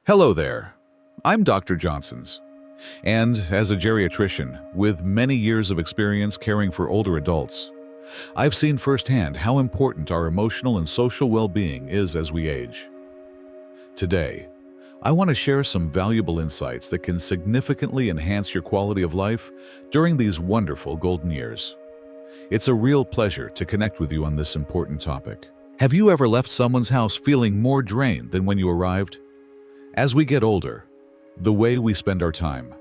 Hello there. I'm Dr. Johnson's, and as a geriatrician with many years of experience caring for older adults, I've seen firsthand how important our emotional and social well-being is as we age. Today, I want to share some valuable insights that can significantly enhance your quality of life during these wonderful golden years. It's a real pleasure to connect with you on this important topic. Have you ever left someone's house feeling more drained than when you arrived? As we get older, the way we spend our time,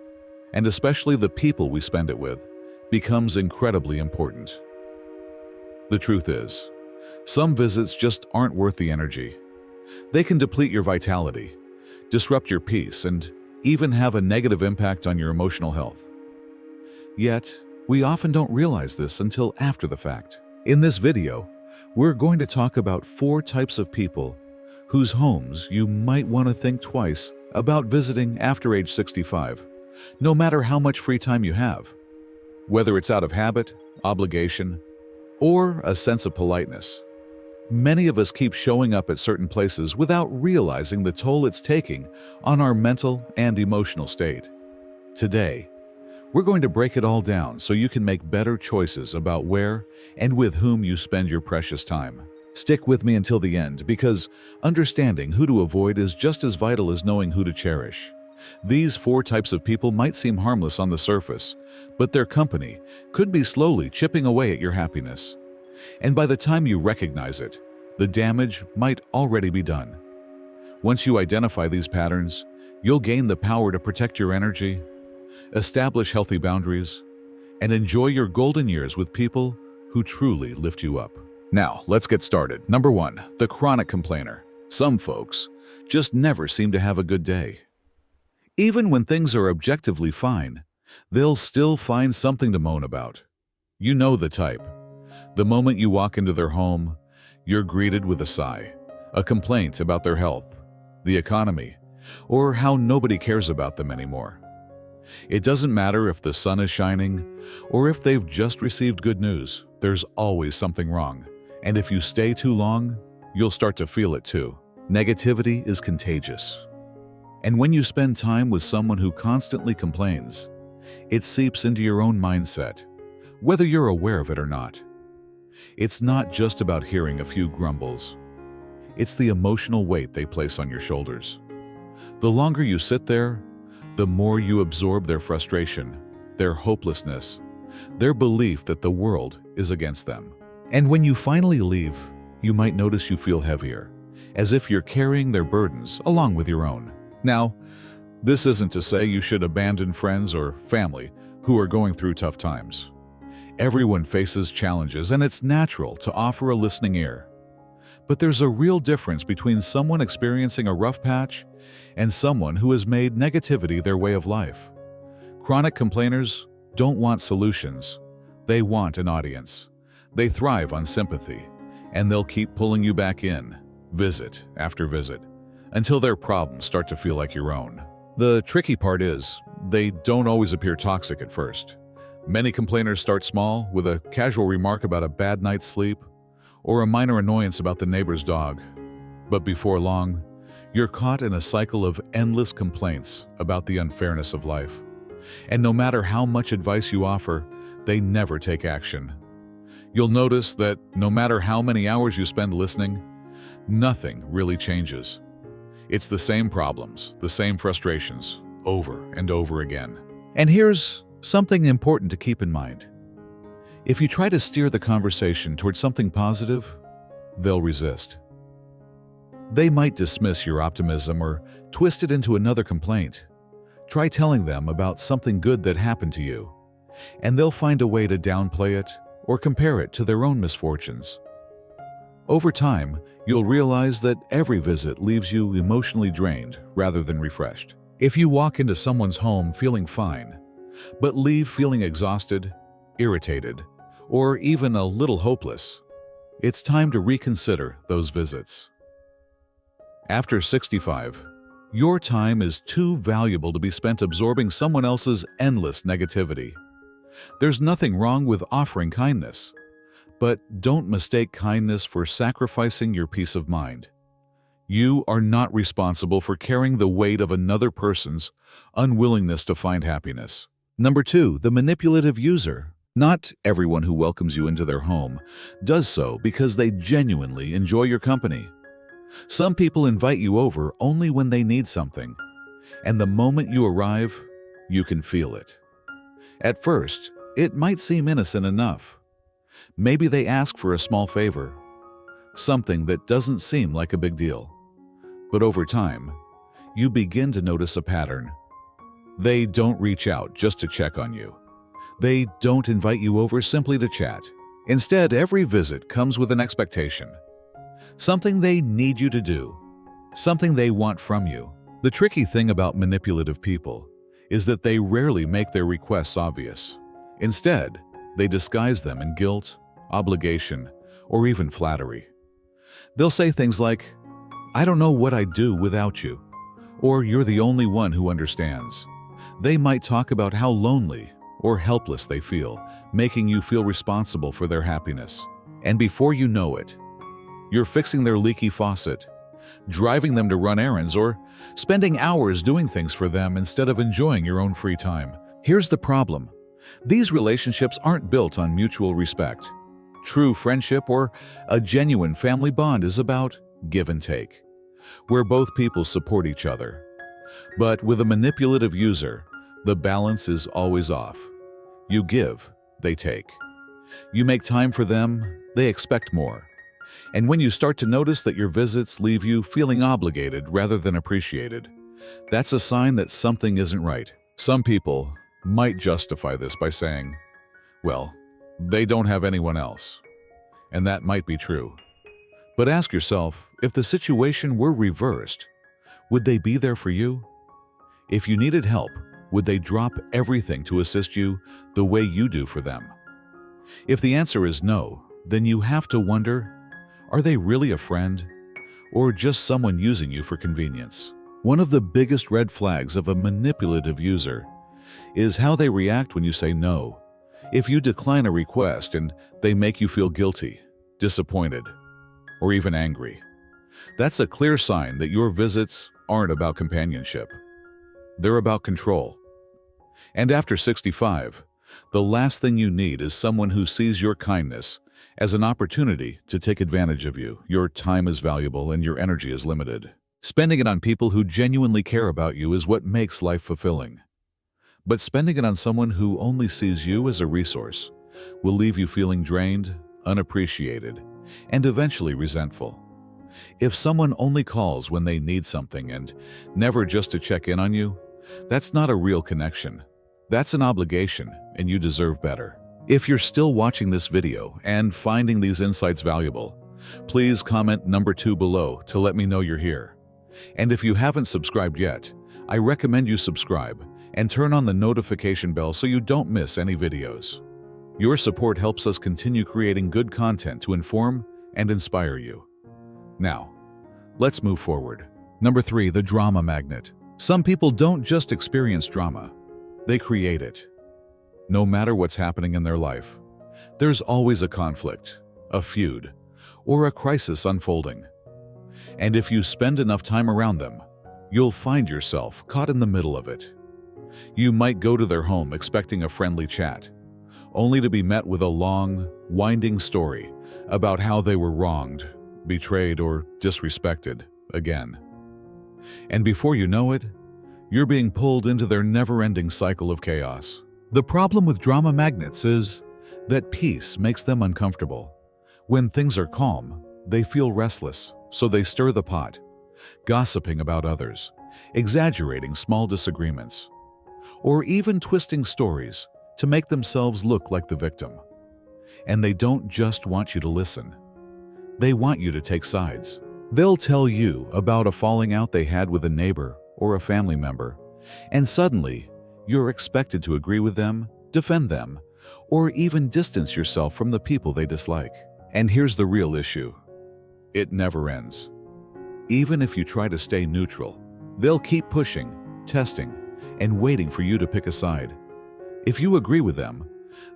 and especially the people we spend it with, becomes incredibly important. The truth is, some visits just aren't worth the energy. They can deplete your vitality, disrupt your peace, and even have a negative impact on your emotional health. Yet, we often don't realize this until after the fact. In this video, we're going to talk about 4 types of people whose homes you might want to think twice about visiting after age 65, no matter how much free time you have. Whether it's out of habit, obligation, or a sense of politeness, many of us keep showing up at certain places without realizing the toll it's taking on our mental and emotional state. Today, we're going to break it all down so you can make better choices about where and with whom you spend your precious time. Stick with me until the end, because understanding who to avoid is just as vital as knowing who to cherish. These 4 types of people might seem harmless on the surface, but their company could be slowly chipping away at your happiness. And by the time you recognize it, the damage might already be done. Once you identify these patterns, you'll gain the power to protect your energy, establish healthy boundaries, and enjoy your golden years with people who truly lift you up. Now, let's get started. Number 1, the chronic complainer. Some folks just never seem to have a good day. Even when things are objectively fine, they'll still find something to moan about. You know the type. The moment you walk into their home, you're greeted with a sigh, a complaint about their health, the economy, or how nobody cares about them anymore. It doesn't matter if the sun is shining or if they've just received good news, there's always something wrong. And if you stay too long, you'll start to feel it too. Negativity is contagious. And when you spend time with someone who constantly complains, it seeps into your own mindset, whether you're aware of it or not. It's not just about hearing a few grumbles. It's the emotional weight they place on your shoulders. The longer you sit there, the more you absorb their frustration, their hopelessness, their belief that the world is against them. And when you finally leave, you might notice you feel heavier, as if you're carrying their burdens along with your own. Now, this isn't to say you should abandon friends or family who are going through tough times. Everyone faces challenges, and it's natural to offer a listening ear. But there's a real difference between someone experiencing a rough patch and someone who has made negativity their way of life. Chronic complainers don't want solutions. They want an audience. They thrive on sympathy, and they'll keep pulling you back in, visit after visit, until their problems start to feel like your own. The tricky part is, they don't always appear toxic at first. Many complainers start small, with a casual remark about a bad night's sleep, or a minor annoyance about the neighbor's dog. But before long, you're caught in a cycle of endless complaints about the unfairness of life. And no matter how much advice you offer, they never take action. You'll notice that no matter how many hours you spend listening, nothing really changes. It's the same problems, the same frustrations, over and over again. And here's something important to keep in mind. If you try to steer the conversation towards something positive, they'll resist. They might dismiss your optimism or twist it into another complaint. Try telling them about something good that happened to you, and they'll find a way to downplay it or compare it to their own misfortunes. Over time, you'll realize that every visit leaves you emotionally drained rather than refreshed. If you walk into someone's home feeling fine, but leave feeling exhausted, irritated, or even a little hopeless, it's time to reconsider those visits. After 65, your time is too valuable to be spent absorbing someone else's endless negativity. There's nothing wrong with offering kindness, but don't mistake kindness for sacrificing your peace of mind. You are not responsible for carrying the weight of another person's unwillingness to find happiness. Number 2, the manipulative user. Not everyone who welcomes you into their home does so because they genuinely enjoy your company. Some people invite you over only when they need something, and the moment you arrive, you can feel it. At first, it might seem innocent enough. Maybe they ask for a small favor, something that doesn't seem like a big deal. But over time, you begin to notice a pattern. They don't reach out just to check on you. They don't invite you over simply to chat. Instead, every visit comes with an expectation. Something they need you to do. Something they want from you. The tricky thing about manipulative people is that they rarely make their requests obvious. Instead, they disguise them in guilt, obligation, or even flattery. They'll say things like, "I don't know what I'd do without you," or "You're the only one who understands." They might talk about how lonely or helpless they feel, making you feel responsible for their happiness. And before you know it, you're fixing their leaky faucet, driving them to run errands, or spending hours doing things for them instead of enjoying your own free time. Here's the problem. These relationships aren't built on mutual respect. True friendship or a genuine family bond is about give and take, where both people support each other. But with a manipulative user, the balance is always off. You give, they take. You make time for them, they expect more. And when you start to notice that your visits leave you feeling obligated rather than appreciated, that's a sign that something isn't right. Some people might justify this by saying, well, they don't have anyone else. And that might be true. But ask yourself, if the situation were reversed, would they be there for you? If you needed help, would they drop everything to assist you the way you do for them? If the answer is no, then you have to wonder, are they really a friend or just someone using you for convenience? One of the biggest red flags of a manipulative user is how they react when you say no. If you decline a request and they make you feel guilty, disappointed, or even angry, that's a clear sign that your visits aren't about companionship. They're about control. And after 65, the last thing you need is someone who sees your kindness as an opportunity to take advantage of you. Your time is valuable and your energy is limited. Spending it on people who genuinely care about you is what makes life fulfilling. But spending it on someone who only sees you as a resource will leave you feeling drained, unappreciated, and eventually resentful. If someone only calls when they need something and never just to check in on you, that's not a real connection. That's an obligation, and you deserve better. If you're still watching this video and finding these insights valuable, please comment number 2 below to let me know you're here. And if you haven't subscribed yet, I recommend you subscribe and turn on the notification bell so you don't miss any videos. Your support helps us continue creating good content to inform and inspire you. Now, let's move forward. Number 3, the drama magnet. Some people don't just experience drama, they create it. No matter what's happening in their life, there's always a conflict, a feud, or a crisis unfolding. And if you spend enough time around them, you'll find yourself caught in the middle of it. You might go to their home expecting a friendly chat, only to be met with a long, winding story about how they were wronged, betrayed, or disrespected again. And before you know it, you're being pulled into their never-ending cycle of chaos. The problem with drama magnets is that peace makes them uncomfortable. When things are calm, they feel restless, so they stir the pot, gossiping about others, exaggerating small disagreements, or even twisting stories to make themselves look like the victim. And they don't just want you to listen. They want you to take sides. They'll tell you about a falling out they had with a neighbor or a family member, and suddenly you're expected to agree with them, defend them, or even distance yourself from the people they dislike. And here's the real issue. It never ends. Even if you try to stay neutral, they'll keep pushing, testing, and waiting for you to pick a side. If you agree with them,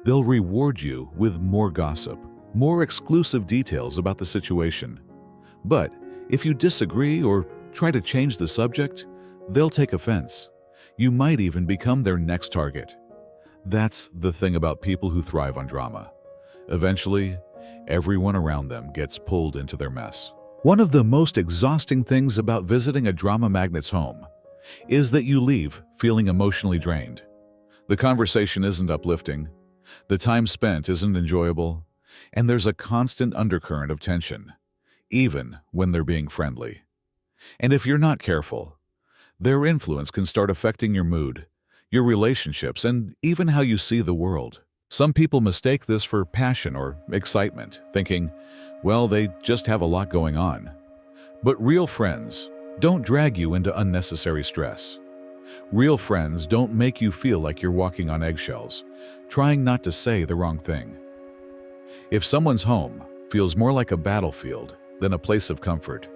they'll reward you with more gossip, more exclusive details about the situation. But If you disagree or try to change the subject, they'll take offense. You might even become their next target. That's the thing about people who thrive on drama. Eventually, everyone around them gets pulled into their mess. One of the most exhausting things about visiting a drama magnet's home is that you leave feeling emotionally drained. The conversation isn't uplifting, the time spent isn't enjoyable, and there's a constant undercurrent of tension, even when they're being friendly. And if you're not careful, their influence can start affecting your mood, your relationships, and even how you see the world. Some people mistake this for passion or excitement, thinking, well, they just have a lot going on. But real friends don't drag you into unnecessary stress. Real friends don't make you feel like you're walking on eggshells, trying not to say the wrong thing. If someone's home feels more like a battlefield than a place of comfort,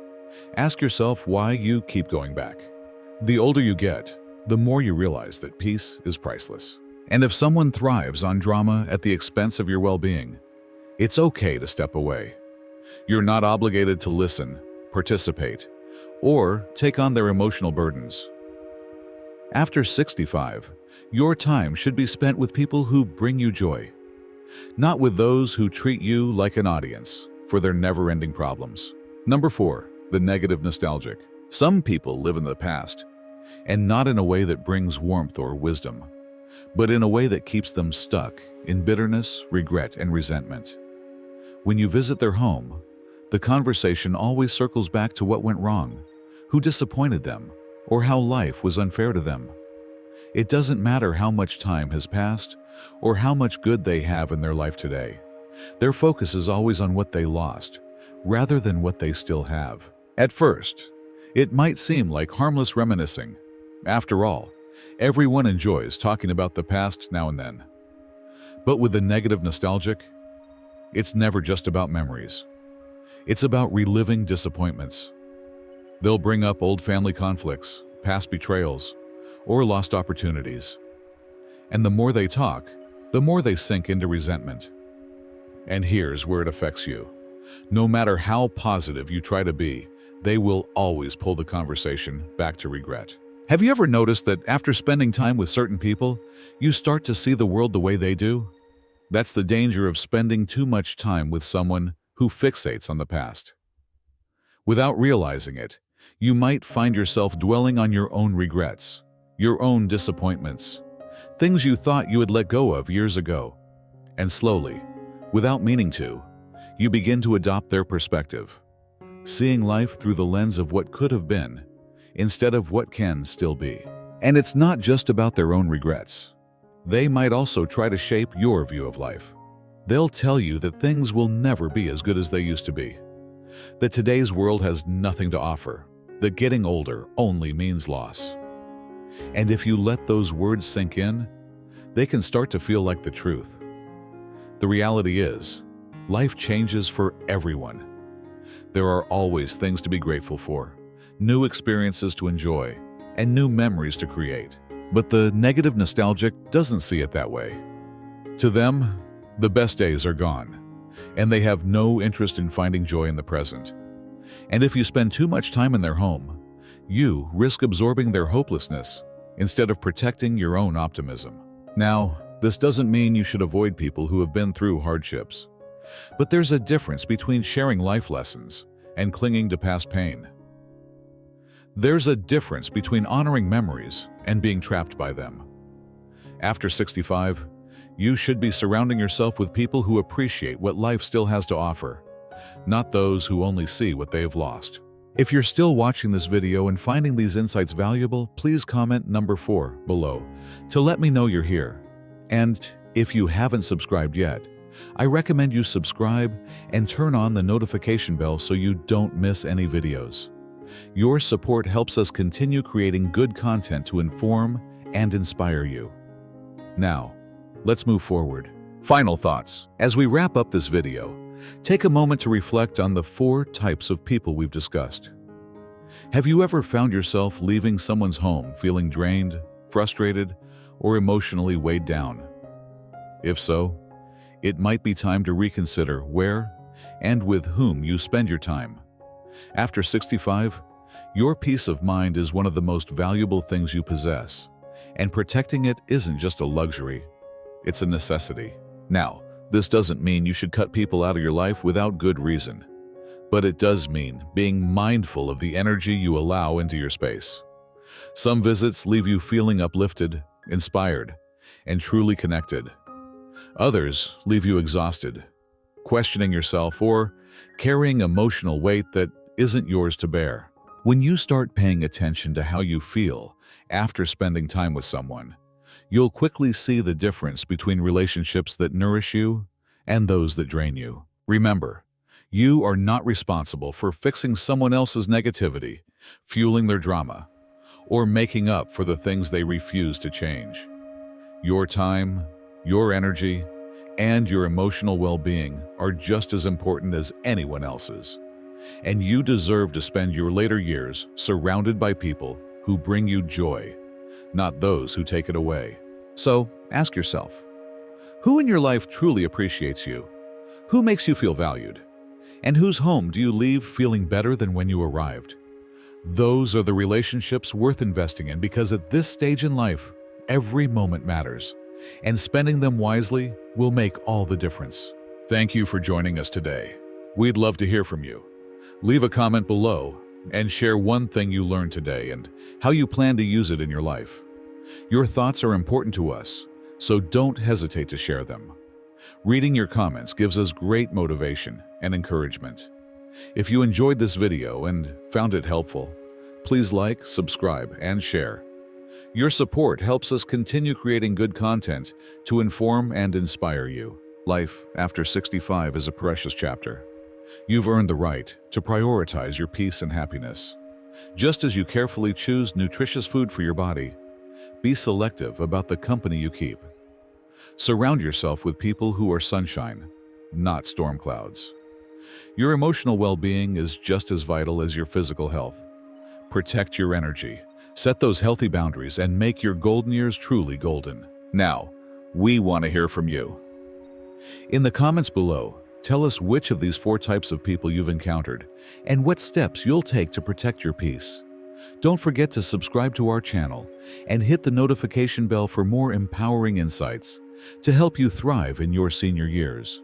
ask yourself why you keep going back. The older you get, the more you realize that peace is priceless. And if someone thrives on drama at the expense of your well-being, it's okay to step away. You're not obligated to listen, participate, or take on their emotional burdens. After 65, your time should be spent with people who bring you joy, not with those who treat you like an audience for their never-ending problems. Number 4, the negative nostalgic. Some people live in the past, and not in a way that brings warmth or wisdom, but in a way that keeps them stuck in bitterness, regret, and resentment. When you visit their home, the conversation always circles back to what went wrong, who disappointed them, or how life was unfair to them. It doesn't matter how much time has passed or how much good they have in their life today. Their focus is always on what they lost, rather than what they still have. At first, it might seem like harmless reminiscing. After all, everyone enjoys talking about the past now and then. But with the negative nostalgic, it's never just about memories. It's about reliving disappointments. They'll bring up old family conflicts, past betrayals, or lost opportunities. And the more they talk, the more they sink into resentment. And here's where it affects you. No matter how positive you try to be, they will always pull the conversation back to regret. Have you ever noticed that after spending time with certain people, you start to see the world the way they do? That's the danger of spending too much time with someone who fixates on the past. Without realizing it, you might find yourself dwelling on your own regrets, your own disappointments, things you thought you had let go of years ago. And slowly, without meaning to, you begin to adopt their perspective, seeing life through the lens of what could have been, instead of what can still be. And it's not just about their own regrets. They might also try to shape your view of life. They'll tell you that things will never be as good as they used to be, that today's world has nothing to offer, that getting older only means loss. And if you let those words sink in, they can start to feel like the truth. The reality is, life changes for everyone. There are always things to be grateful for, new experiences to enjoy, and new memories to create. But the negative nostalgic doesn't see it that way. To them, the best days are gone, and they have no interest in finding joy in the present. And if you spend too much time in their home, you risk absorbing their hopelessness instead of protecting your own optimism. Now, this doesn't mean you should avoid people who have been through hardships, but there's a difference between sharing life lessons and clinging to past pain. There's a difference between honoring memories and being trapped by them. After 65, you should be surrounding yourself with people who appreciate what life still has to offer, not those who only see what they have lost. If you're still watching this video and finding these insights valuable, please comment number 4 below to let me know you're here. And if you haven't subscribed yet, I recommend you subscribe and turn on the notification bell so you don't miss any videos. Your support helps us continue creating good content to inform and inspire you. Now, let's move forward. Final thoughts. As we wrap up this video, take a moment to reflect on the 4 types of people we've discussed. Have you ever found yourself leaving someone's home feeling drained, frustrated, or emotionally weighed down? If so, it might be time to reconsider where and with whom you spend your time. After 65, your peace of mind is one of the most valuable things you possess, and protecting it isn't just a luxury, it's a necessity. Now, this doesn't mean you should cut people out of your life without good reason, but it does mean being mindful of the energy you allow into your space. Some visits leave you feeling uplifted, inspired, and truly connected. Others leave you exhausted, questioning yourself, or carrying emotional weight that isn't yours to bear. When you start paying attention to how you feel after spending time with someone, you'll quickly see the difference between relationships that nourish you and those that drain you. Remember, you are not responsible for fixing someone else's negativity, fueling their drama, or making up for the things they refuse to change. Your time, your energy, and your emotional well-being are just as important as anyone else's. And you deserve to spend your later years surrounded by people who bring you joy, not those who take it away. So, ask yourself, who in your life truly appreciates you? Who makes you feel valued? And whose home do you leave feeling better than when you arrived? Those are the relationships worth investing in, because at this stage in life, every moment matters, and spending them wisely will make all the difference. Thank you for joining us today. We'd love to hear from you. Leave a comment below and share one thing you learned today and how you plan to use it in your life. Your thoughts are important to us, so don't hesitate to share them. Reading your comments gives us great motivation and encouragement. If you enjoyed this video and found it helpful, please like, subscribe, and share. Your support helps us continue creating good content to inform and inspire you. Life after 65 is a precious chapter. You've earned the right to prioritize your peace and happiness. Just as you carefully choose nutritious food for your body, be selective about the company you keep. Surround yourself with people who are sunshine, not storm clouds. Your emotional well-being is just as vital as your physical health. Protect your energy, set those healthy boundaries, and make your golden years truly golden. Now, we want to hear from you. In the comments below, tell us which of these 4 types of people you've encountered and what steps you'll take to protect your peace. Don't forget to subscribe to our channel and hit the notification bell for more empowering insights to help you thrive in your senior years.